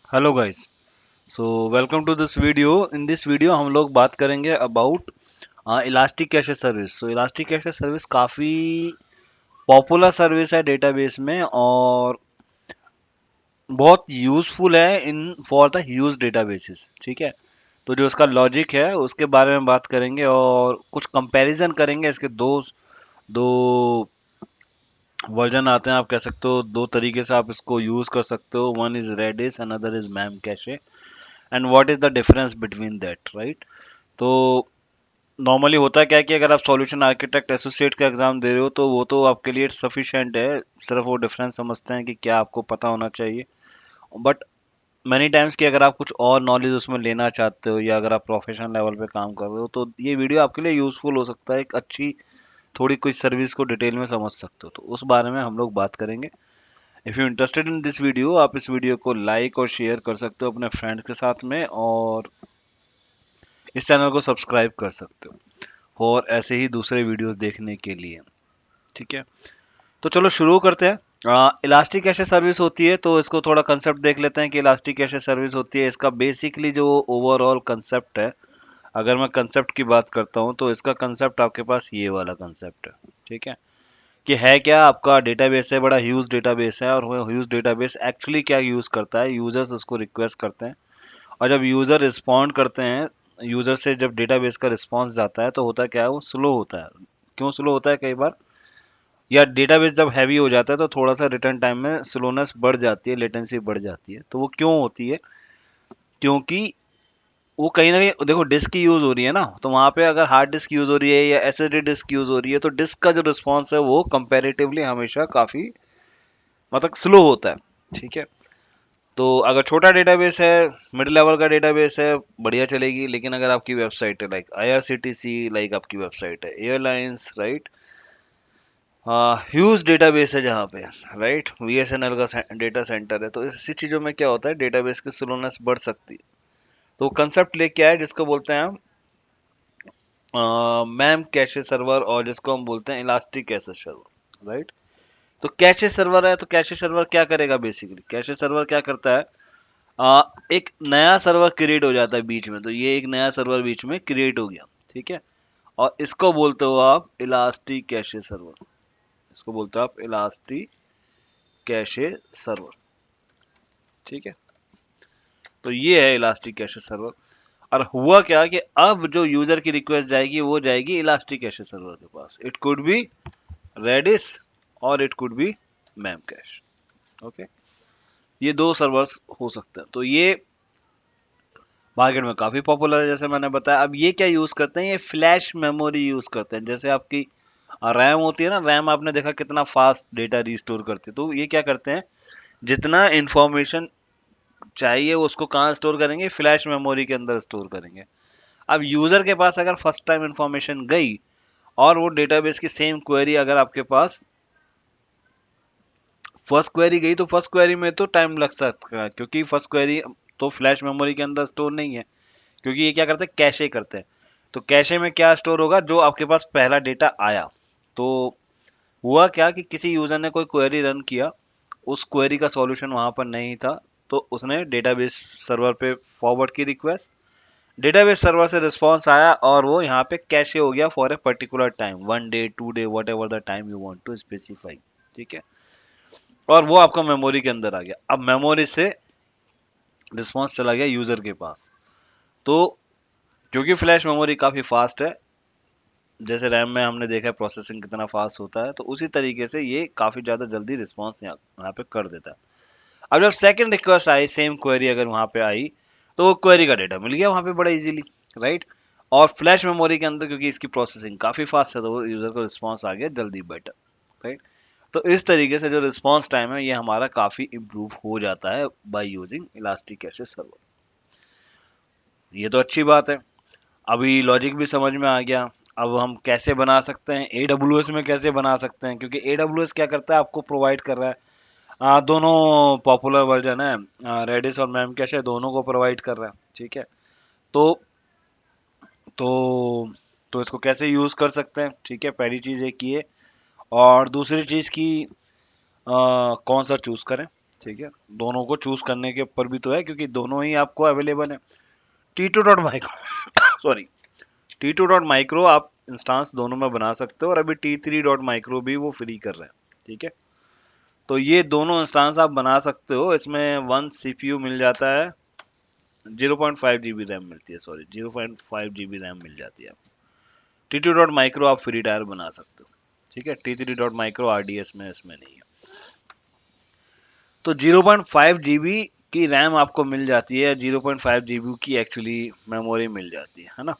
Hello guys. So welcome to this video. In this video हम लोग बात करेंगे about elastic cache service. So elastic cache service काफ़ी popular service है database में और बहुत यूज़फुल है in for the huge databases. ठीक है, तो जो उसका लॉजिक है उसके बारे में बात करेंगे और कुछ कंपैरिजन करेंगे। इसके दो दो वर्जन आते हैं, आप कह सकते हो दो तरीके से आप इसको यूज़ कर सकते हो। One is Redis, another is mem cache, and what is the difference between that, right. तो नॉर्मली होता क्या है कि अगर आप सॉल्यूशन आर्किटेक्ट एसोसिएट का एग्जाम दे रहे हो तो वो तो आपके लिए सफिशिएंट है, सिर्फ वो डिफरेंस समझते हैं कि क्या आपको पता होना चाहिए। बट मैनी टाइम्स कि अगर आप कुछ और नॉलेज उसमें लेना चाहते हो या अगर आप प्रोफेशनल लेवल पे काम कर रहे हो तो ये वीडियो आपके लिए यूजफुल हो सकता है। एक अच्छी थोड़ी कुछ सर्विस को डिटेल में समझ सकते हो, तो उस बारे में हम लोग बात करेंगे। If you interested in this video, आप इस वीडियो को लाइक और शेयर कर सकते हो अपने फ्रेंड्स के साथ में, और इस चैनल को सब्सक्राइब कर सकते हो और ऐसे ही दूसरे वीडियोस देखने के लिए। ठीक है, तो चलो शुरू करते हैं। इलास्टिक कैशे सर्विस होती है तो इसको थोड़ा कंसेप्ट देख लेते हैं कि इलास्टिक कैशे सर्विस होती है। इसका बेसिकली जो ओवरऑल कंसेप्ट है, अगर मैं कंसेप्ट की बात करता हूँ तो इसका कंसेप्ट आपके पास ये वाला कंसेप्ट है। ठीक है, कि है क्या, आपका डेटाबेस है, बड़ा ह्यूज डेटाबेस है, और वो ह्यूज डेटाबेस एक्चुअली क्या यूज करता है, यूजर्स उसको रिक्वेस्ट करते हैं और जब यूजर रिस्पॉन्ड करते हैं, यूजर से जब डेटाबेस का रिस्पॉन्स जाता है तो होता क्या है, वो स्लो होता है। क्यों स्लो होता है कई बार, या डेटाबेस जब हैवी हो जाता है तो थोड़ा सा रिटर्न टाइम में स्लोनेस बढ़ जाती है, लेटेंसी बढ़ जाती है। तो वो क्यों होती है, क्योंकि वो कहीं ना कहीं देखो डिस्क की यूज हो रही है ना, तो वहां पे अगर हार्ड डिस्क यूज हो रही है या एसएसडी डिस्क यूज हो रही है तो डिस्क का जो रिस्पॉन्स है वो कंपैरेटिवली हमेशा काफी मतलब स्लो होता है। ठीक है, तो अगर छोटा डेटाबेस है, मिड लेवल का डेटाबेस है, बढ़िया चलेगी। लेकिन अगर आपकी वेबसाइट है लाइक आईआरसीटीसी, लाइक आपकी वेबसाइट है एयरलाइंस, राइट, ह्यूज डेटाबेस है जहाँ पे, राइट, बीएसएनएल का डेटा सेंटर है, तो इसी चीज़ों में क्या होता है, डेटाबेस की स्लोनेस बढ़ सकती है। तो कंसेप्ट लेके आए जिसको बोलते हैं हम मैम कैशे सर्वर, और जिसको हम बोलते हैं इलास्टिक कैशे सर्वर, राइट। तो कैशे सर्वर है, तो कैशे सर्वर क्या करेगा, बेसिकली कैशे सर्वर क्या करता है, एक नया सर्वर क्रिएट हो जाता है बीच में। तो ये एक नया सर्वर बीच में क्रिएट हो गया, ठीक है, और इसको बोलते हो आप इलास्टिक कैशे सर्वर। इसको बोलते हो आप इलास्टिक कैशे सर्वर। ठीक है, तो ये है इलास्टिक कैशे सर्वर। और हुआ क्या कि अब जो यूजर की रिक्वेस्ट जाएगी वो जाएगी इलास्टिक कैशे सर्वर के पास। इट कुड बी रेडिस और it could be ma'am cash. Okay, ये दो सर्वर्स हो सकते हैं। तो ये मार्केट में काफी पॉपुलर है जैसे मैंने बताया। अब ये क्या यूज करते हैं, ये फ्लैश मेमोरी यूज करते हैं। जैसे आपकी रैम होती है ना, रैम आपने देखा कितना फास्ट डेटा रिस्टोर करती है, तो ये क्या करते हैं, जितना इंफॉर्मेशन चाहिए उसको कहाँ स्टोर करेंगे, फ्लैश मेमोरी के अंदर स्टोर करेंगे। अब यूजर के पास अगर फर्स्ट टाइम इंफॉर्मेशन गई और वो डेटाबेस की सेम क्वेरी अगर आपके पास फर्स्ट क्वेरी गई, तो फर्स्ट क्वेरी में तो टाइम लग सकता है क्योंकि फर्स्ट क्वेरी तो फ्लैश मेमोरी के अंदर स्टोर नहीं है, क्योंकि ये क्या करते हैं, कैशे करते हैं। तो कैशे में क्या स्टोर होगा, जो आपके पास पहला डेटा आया। तो हुआ क्या कि किसी यूजर ने कोई क्वेरी रन किया, उस क्वेरी का सॉल्यूशन वहां पर नहीं था, तो उसने डेटाबेस सर्वर पे फॉरवर्ड की रिक्वेस्ट, डेटाबेस सर्वर से रिस्पॉन्स आया और वो यहाँ पे कैशे हो गया for a particular time, 1 day 2 day, whatever the time you want to specify. ठीक है, और वो आपका मेमोरी के अंदर आ गया। अब मेमोरी से रिस्पॉन्स चला गया यूजर के पास। तो क्योंकि फ्लैश मेमोरी काफी फास्ट है, जैसे रैम में हमने देखा है प्रोसेसिंग कितना फास्ट होता है, तो उसी तरीके से ये काफी ज्यादा जल्दी रिस्पॉन्स यहाँ पे कर देता है। अब जब सेकंड रिक्वेस्ट आई, सेम क्वेरी अगर वहां पे आई, तो वो क्वेरी का डेटा मिल गया वहां पे बड़ा इजीली, राइट। और फ्लैश मेमोरी के अंदर क्योंकि इसकी प्रोसेसिंग काफी फास्ट है, तो वो यूजर को रिस्पॉन्स आ गया जल्दी, बेटर, राइट। तो इस तरीके से जो रिस्पॉन्स टाइम है ये हमारा काफी इंप्रूव हो जाता है by using elastic cache server. ये तो अच्छी बात है, अभी लॉजिक भी समझ में आ गया। अब हम कैसे बना सकते हैं, AWS में कैसे बना सकते हैं, क्योंकि AWS क्या करता है, आपको प्रोवाइड कर रहा है, दोनों पॉपुलर वर्जन है, रेडिस और मैम कैशे दोनों को प्रोवाइड कर रहा है। ठीक है, तो तो तो इसको कैसे यूज कर सकते हैं, ठीक है, पहली चीज एक ये। और दूसरी चीज की कौन सा चूज करें, ठीक है, दोनों को चूज करने के ऊपर भी तो है, क्योंकि दोनों ही आपको अवेलेबल है। T2.micro सॉरी, T2.micro आप इंस्टांस दोनों में बना सकते हो, और अभी T3.micro भी वो फ्री कर रहे हैं। ठीक है, तो ये दोनों इंस्टांस आप बना सकते हो। इसमें वन सीपीयू मिल जाता है, 0.5 GB रैम मिलती है, सॉरी 0.5 GB रैम मिल जाती है। T2.micro आप फ्री टायर बना सकते हो। ठीक है, T3.micro RDS में इसमें नहीं है। तो 0.5 GB की रैम आपको मिल जाती है, 0.5 GB की एक्चुअली मेमोरी मिल जाती है ना।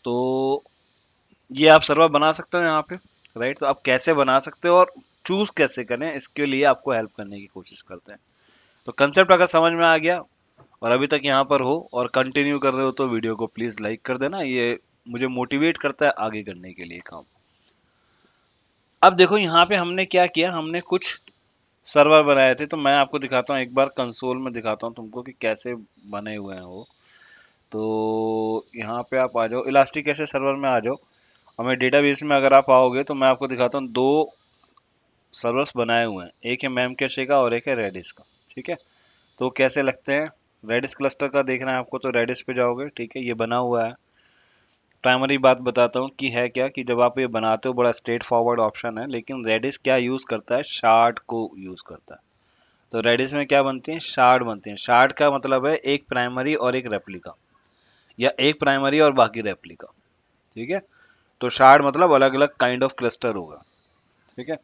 तो ये आप सर्वर बना सकते हो यहाँ पे, राइट। तो आप कैसे बना सकते हो और चूज कैसे करें, इसके लिए आपको हेल्प करने की कोशिश करते हैं। तो कंसेप्ट अगर समझ में आ गया और अभी तक यहाँ पर हो और कंटिन्यू कर रहे हो, तो वीडियो को प्लीज लाइक कर देना, ये मुझे मोटिवेट करता है आगे करने के लिए काम। अब देखो यहाँ पे हमने क्या किया, हमने कुछ सर्वर बनाए थे, तो मैं आपको दिखाता हूँ एक बार, कंसोल में दिखाता हूँ तुमको कि कैसे बने हुए हैं वो। तो यहाँ पे आप आ जाओ, इलास्टिक कैसे सर्वर में आ जाओ। हमें डेटाबेस में अगर आप आओगे तो मैं आपको दिखाता हूँ, दो सर्वर्स बनाए हुए हैं, एक है मैम कैशे का और एक है रेडिस का। ठीक है, तो कैसे लगते हैं, रेडिस क्लस्टर का देखना है आपको तो रेडिस पे जाओगे। ठीक है, ये बना हुआ है। प्राइमरी बात बताता हूँ कि है क्या, कि जब आप ये बनाते हो बड़ा स्ट्रेट फॉरवर्ड ऑप्शन है, लेकिन रेडिस क्या यूज करता है, शार्ड को यूज करता है। तो रेडिस में क्या बनती है, शार्ड बनती है। शार्ड का मतलब है एक प्राइमरी और एक रेप्लिका, या एक प्राइमरी और बाकी रेप्लिका। ठीक है, तो शार्ड मतलब अलग अलग काइंड ऑफ क्लस्टर होगा। ठीक है,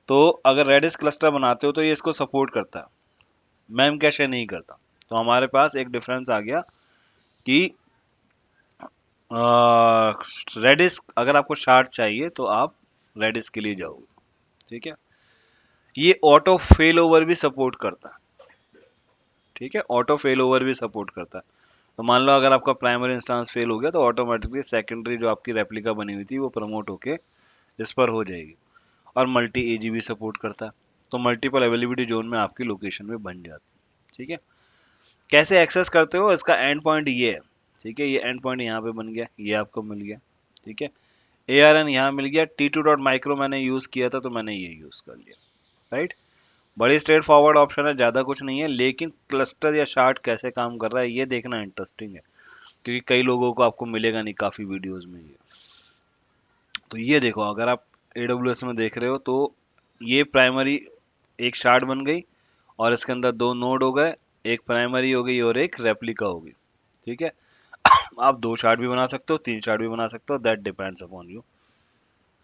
तो अगर रेडिस क्लस्टर बनाते हो तो ये इसको सपोर्ट करता है, मैम कैशे नहीं करता। तो हमारे पास एक डिफरेंस आ गया कि रेडिस, अगर आपको शार्ट चाहिए तो आप रेडिस के लिए जाओगे। ठीक है, ये ऑटो फेल ओवर भी सपोर्ट करता है। ठीक है, ऑटो फेल ओवर भी सपोर्ट करता है। तो मान लो अगर आपका प्राइमरी इंस्टेंस फेल हो गया, तो ऑटोमेटिकली सेकेंडरी जो आपकी रेप्लिका बनी हुई थी वो प्रमोट होके इस पर हो जाएगी। और मल्टी एजी भी सपोर्ट करता है, तो मल्टीपल अवेलेबिलिटी जोन में आपकी लोकेशन में बन जाती है। ठीक है, कैसे एक्सेस करते हो, इसका एंड पॉइंट ये है। ठीक है, ये एंड पॉइंट यहाँ पे बन गया, ये आपको मिल गया। ठीक है, ARN यहाँ मिल गया, T2.micro मैंने यूज किया था तो मैंने ये यूज कर लिया, राइट। बड़ी स्ट्रेट फॉरवर्ड ऑप्शन है, ज्यादा कुछ नहीं है, लेकिन क्लस्टर या शार्ट कैसे काम कर रहा है ये देखना इंटरेस्टिंग है, क्योंकि कई लोगों को आपको मिलेगा नहीं काफी वीडियोस में ये। तो ये देखो, अगर आप AWS में देख रहे हो तो ये प्राइमरी एक शार्ट बन गई, और इसके अंदर दो नोड हो गए, एक प्राइमरी हो गई और एक रेप्लिका हो गई। ठीक है, आप दो शार्ट भी बना सकते हो, तीन शार्ट भी बना सकते हो, दैट डिपेंड्स अपॉन यू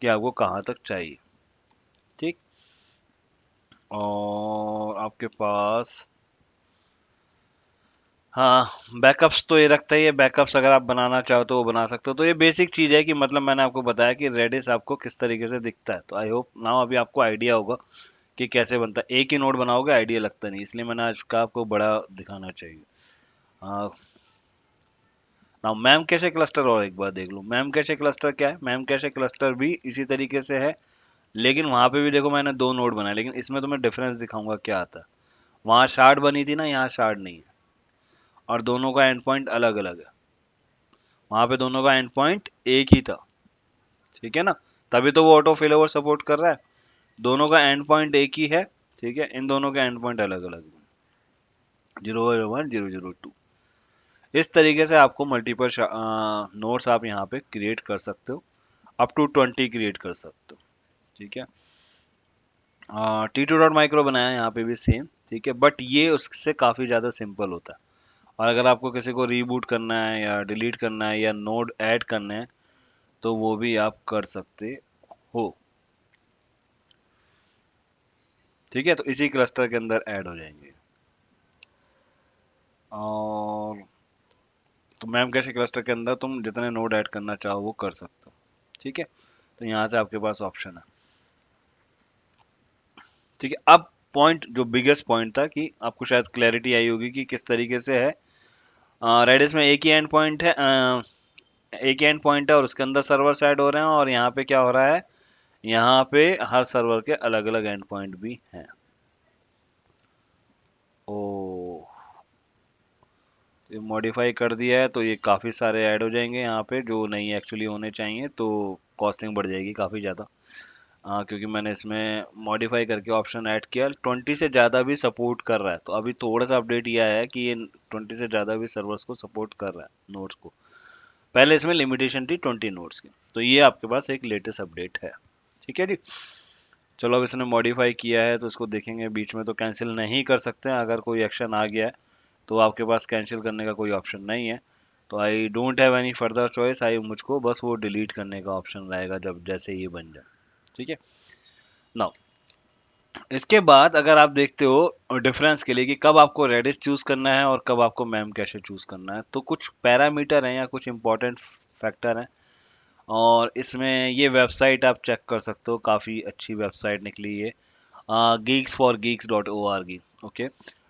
कि आपको कहाँ तक चाहिए। ठीक, और आपके पास, हाँ, बैकअप्स तो ये रखता ही है। बैकअप्स अगर आप बनाना चाहो तो वो बना सकते हो। तो ये बेसिक चीज है कि मतलब मैंने आपको बताया कि रेडिस आपको किस तरीके से दिखता है। तो आई होप नाउ अभी आपको आइडिया होगा कि कैसे बनता है। एक ही नोड बनाओगे आइडिया लगता नहीं, इसलिए मैंने आज का आपको बड़ा दिखाना चाहिए। हाँ, नाउ मैम कैशे क्लस्टर और एक बार देख लो। मैम कैशे क्लस्टर क्या है, मैम कैशे क्लस्टर भी इसी तरीके से है, लेकिन वहां पे भी देखो मैंने दो नोड बनाए, लेकिन इसमें तुम्हें डिफरेंस दिखाऊंगा क्या आता है। वहां शार्ड बनी थी ना, यहाँ शार्ड नहीं है, और दोनों का एंड पॉइंट अलग अलग है। वहां पे दोनों का एंड पॉइंट एक ही था। ठीक है ना, तभी तो वो ऑटो फेल ओवर सपोर्ट कर रहा है। दोनों का एंड पॉइंट एक ही है। ठीक है, इन दोनों का एंड पॉइंट अलग अलग, 001 002। इस तरीके से आपको मल्टीपल नोड्स आप यहाँ पे क्रिएट कर सकते हो, अप टू 20 क्रिएट कर सकते हो। ठीक है, T2.micro बनाया है यहाँ पे भी सेम। ठीक है, बट ये उससे काफी ज्यादा सिंपल होता है। और अगर आपको किसी को रीबूट करना है या डिलीट करना है या नोड ऐड करना है, तो वो भी आप कर सकते हो। ठीक है, तो इसी क्लस्टर के अंदर ऐड हो जाएंगे। और तो मैम कैशे क्लस्टर के अंदर तुम जितने नोड ऐड करना चाहो वो कर सकते हो। ठीक है, तो यहाँ से आपके पास ऑप्शन है। ठीक है, अब पॉइंट जो बिगेस्ट पॉइंट था, कि आपको शायद क्लैरिटी आई होगी कि किस तरीके से है। रेडिस में एक ही एंड पॉइंट है, एक ही एंड पॉइंट है और उसके अंदर सर्वर ऐड हो रहे हैं, और यहाँ पे क्या हो रहा है, यहाँ पे हर सर्वर के अलग अलग एंड पॉइंट भी हैं। ओ, ये मॉडिफाई कर दिया है तो ये काफ़ी सारे ऐड हो जाएंगे यहाँ पे, जो नहीं एक्चुअली होने चाहिए, तो कॉस्टिंग बढ़ जाएगी काफ़ी ज़्यादा। क्योंकि मैंने इसमें मॉडिफाई करके ऑप्शन ऐड किया, 20 से ज़्यादा भी सपोर्ट कर रहा है। तो अभी थोड़ा सा अपडेट ये आया है कि ये 20 से ज़्यादा भी सर्वर्स को सपोर्ट कर रहा है नोड्स को। पहले इसमें लिमिटेशन थी 20 नोड्स की। तो ये आपके पास एक लेटेस्ट अपडेट है। ठीक है जी। चलो अब इसने मॉडिफाई किया है तो इसको देखेंगे। बीच में तो कैंसिल नहीं कर सकते हैं, अगर कोई एक्शन आ गया है तो आपके पास कैंसिल करने का कोई ऑप्शन नहीं है। तो I don't have any further choice, I मुझको बस वो डिलीट करने का ऑप्शन रहेगा जब जैसे ये बन जाए। ठीक है। नाउ इसके बाद अगर आप देखते हो डिफरेंस के लिए कि कब आपको रेडिस चूज करना है और कब आपको मैम कैशे चूज करना है, तो कुछ पैरामीटर हैं या कुछ इंपॉर्टेंट फैक्टर हैं। और इसमें ये वेबसाइट आप चेक कर सकते हो, काफ़ी अच्छी वेबसाइट निकली है, geeksforgeeks.org। ओके।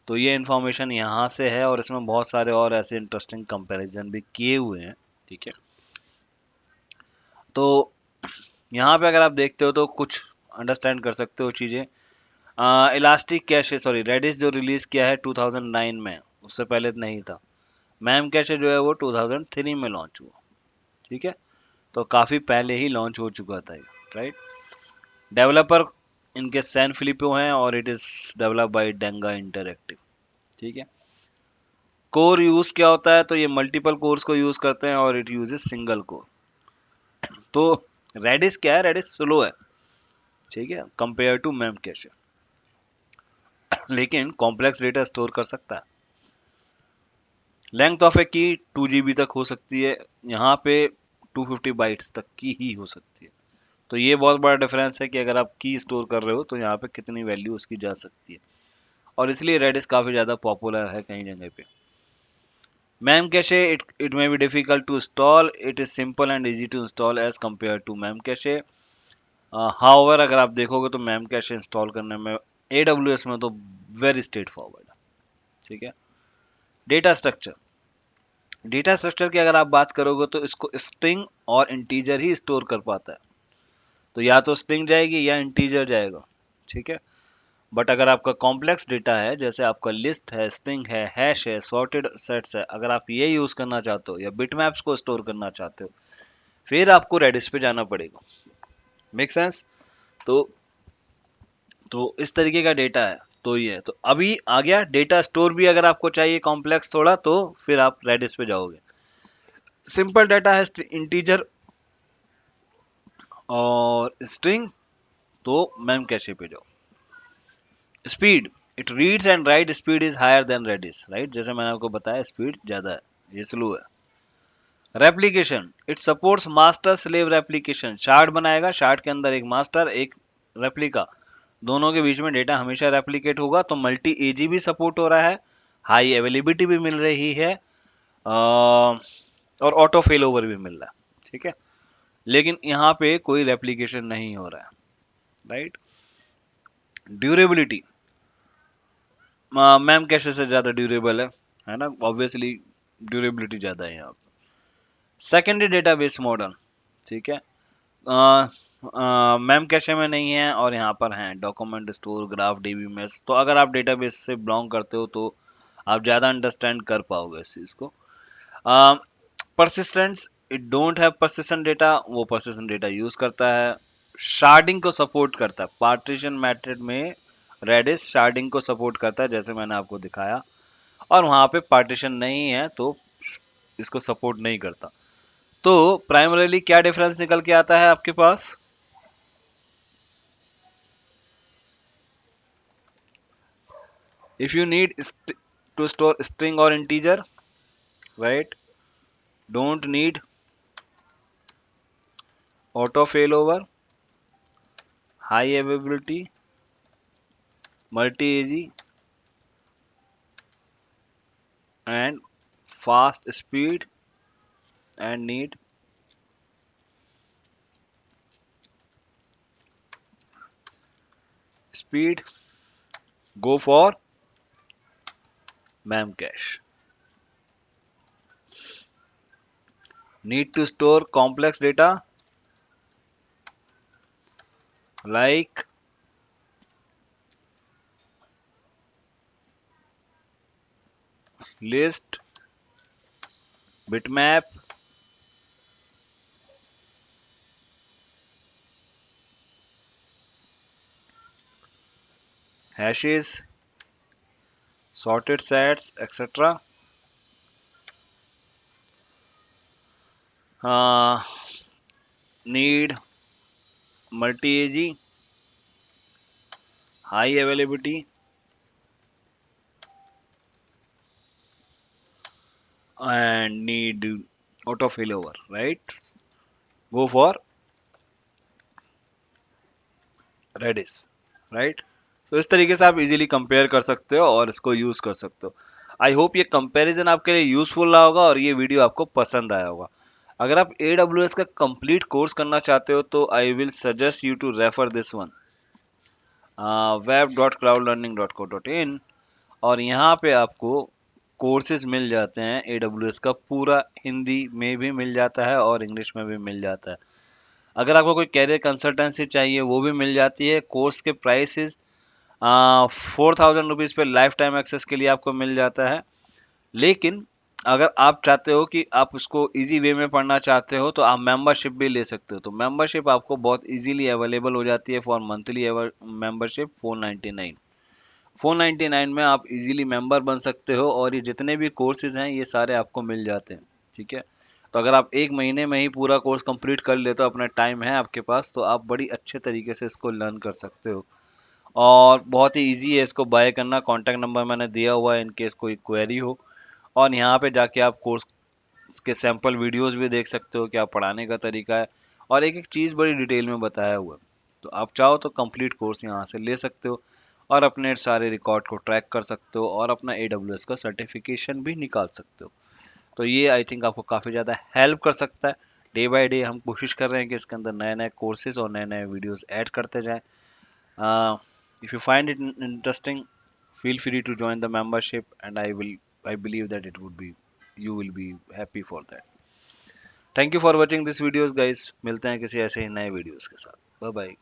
तो ये इन्फॉर्मेशन यहाँ से है और इसमें बहुत सारे और ऐसे इंटरेस्टिंग कंपैरिजन भी किए हुए हैं। ठीक है। तो यहाँ पे अगर आप देखते हो तो कुछ अंडरस्टैंड कर सकते हो चीज़ें। इलास्टिक कैशे, सॉरी, रेडिस जो रिलीज किया है 2009 में, उससे पहले नहीं था। मैम कैशे जो है वो 2003 में लॉन्च हुआ। ठीक है। तो काफ़ी पहले ही लॉन्च हो चुका था ये, राइट। डेवलपर इनके सैन फिलिपो हैं और it is develop by Denga Interactive. ठीक है। कोर यूज क्या होता है, तो ये मल्टीपल कोर्स को यूज करते हैं और इट यूजेस सिंगल कोर। तो रेडिस क्या है, रेडिस स्लो है। ठीक है, कंपेयर टू मैम कैशे, लेकिन कॉम्प्लेक्स डेटा स्टोर कर सकता है। लेंथ ऑफ ए की 2 GB तक हो सकती है, यहाँ पे 250 बाइट्स तक की ही हो सकती है। तो ये बहुत बड़ा डिफरेंस है कि अगर आप की स्टोर कर रहे हो तो यहाँ पे कितनी वैल्यू उसकी जा सकती है। और इसलिए रेडिस काफ़ी ज़्यादा पॉपुलर है कई जगह पे। Ma'am cache, it may be difficult to install, it is simple and easy to install as compared to ma'am cache. However अगर आप देखोगे तो मैम कैशे इंस्टॉल करने में AWS में तो वेरी स्ट्रेट फॉरवर्ड है। ठीक है। डेटा स्ट्रक्चर, डेटा स्ट्रक्चर की अगर आप बात करोगे तो इसको स्ट्रिंग और इंटीजर ही स्टोर कर पाता है। तो या तो स्ट्रिंग जाएगी या इंटीजर जाएगा। ठीक है। बट अगर आपका कॉम्प्लेक्स डेटा है, जैसे आपका लिस्ट है, स्ट्रिंग है, हैश है, सॉर्टेड सेट्स है, अगर आप ये यूज करना चाहते हो या बिटमैप्स को स्टोर करना चाहते हो, फिर आपको रेडिस पे जाना पड़ेगा। Make sense. तो इस तरीके का डेटा है। तो ये तो अभी आ गया डेटा स्टोर भी, अगर आपको चाहिए कॉम्प्लेक्स थोड़ा, तो फिर आप रेडिस पे जाओगे। सिंपल डाटा है इंटीजर और स्ट्रिंग, तो मैम कैशे पे जाओ। Speed, it reads and write speed is higher than Redis, right. जैसे मैंने आपको बताया स्पीड ज्यादा है, ये स्लो है। Replication, it supports master slave replication. Shard बनाएगा, शार्ड के अंदर एक मास्टर एक रेप्लिका, दोनों के बीच में डेटा हमेशा रेप्लिकेट होगा। तो मल्टी एजी भी सपोर्ट हो रहा है, हाई अवेलेबिलिटी भी मिल रही है, और ऑटो फेल ओवर भी मिल रहा है। ठीक है। लेकिन यहाँ पे कोई रेप्लिकेशन नहीं हो रहा है, राइट। ड्यूरेबिलिटी, मैम कैशे से ज्यादा ड्यूरेबल है ना, ऑब्वियसली ड्यूरेबिलिटी ज्यादा है यहाँ पे। सेकेंडरी डेटाबेस मॉडल, ठीक है, मैम कैशे में नहीं है और यहाँ पर हैं डॉक्यूमेंट स्टोर, ग्राफ, डीबीएमएस। तो अगर आप डेटाबेस से बिलोंग करते हो तो आप ज़्यादा अंडरस्टैंड कर पाओगे इस चीज़ को। Persistence, it don't have persistent data, वो परसिस्टेंट डेटा यूज करता है। शार्डिंग को सपोर्ट करता है, पार्टीशन मेथड में रेडिस शार्डिंग को सपोर्ट करता है, जैसे मैंने आपको दिखाया। और वहां पे पार्टीशन नहीं है तो इसको सपोर्ट नहीं करता। तो प्राइमरीली क्या डिफरेंस निकल के आता है आपके पास? If you need to store string or integer, right, don't need auto failover, high availability, multi-AG, and fast speed, and need speed, go for memcache. Need to store complex data like list, bitmap, . 。hashes, sorted sets, etc. Uh, need multi-AG, high availability, and need auto failover, right? Go for Redis, right? So इस तरीके से आप easily compare कर सकते हो और इसको use कर सकते हो। आई होप ये कंपैरिजन आपके लिए यूजफुल रहा होगा और ये वीडियो आपको पसंद आया होगा। अगर आप AWS का कंप्लीट कोर्स करना चाहते हो तो I will suggest you to refer this one, web.cloudlearning.co.in। और यहाँ पे आपको कोर्सेज मिल जाते हैं AWS का पूरा, हिंदी में भी मिल जाता है और इंग्लिश में भी मिल जाता है। अगर आपको कोई कैरियर कंसल्टेंसी चाहिए वो भी मिल जाती है। कोर्स के प्राइसेस 4000 रुपीज़ पे लाइफ टाइम एक्सेस के लिए आपको मिल जाता है। लेकिन अगर आप चाहते हो कि आप उसको इजी वे में पढ़ना चाहते हो तो आप मेंबरशिप भी ले सकते हो। तो मेंबरशिप आपको बहुत इजीली अवेलेबल हो जाती है फॉर मंथली मेंबरशिप 499। 499 में आप इजीली मेंबर बन सकते हो और ये जितने भी कोर्सेज हैं ये सारे आपको मिल जाते हैं। ठीक है, तो अगर आप एक महीने में ही पूरा कोर्स कंप्लीट कर लेते हो, अपना टाइम है आपके पास, तो आप बड़ी अच्छे तरीके से इसको लर्न कर सकते हो और बहुत ही इजी है इसको बाय करना। कॉन्टैक्ट नंबर मैंने दिया हुआ है इन केस कोई क्वेरी हो। और यहाँ पे जाके आप कोर्स के सैंपल वीडियोस भी देख सकते हो, क्या पढ़ाने का तरीका है और एक एक चीज़ बड़ी डिटेल में बताया हुआ है। तो आप चाहो तो कंप्लीट कोर्स यहाँ से ले सकते हो और अपने सारे रिकॉर्ड को ट्रैक कर सकते हो और अपना AWS का सर्टिफिकेशन भी निकाल सकते हो। तो ये आई थिंक आपको काफ़ी ज़्यादा हेल्प कर सकता है। डे बाय डे हम कोशिश कर रहे हैं कि इसके अंदर नए नए कोर्सेज और नए नए वीडियोस ऐड करते जाएं। If you find it interesting, feel free to join the membership, and I believe that it would be, you will be happy for that. Thank you for watching this videos, guys. मिलते हैं किसी ऐसे ही नए videos के साथ। Bye bye.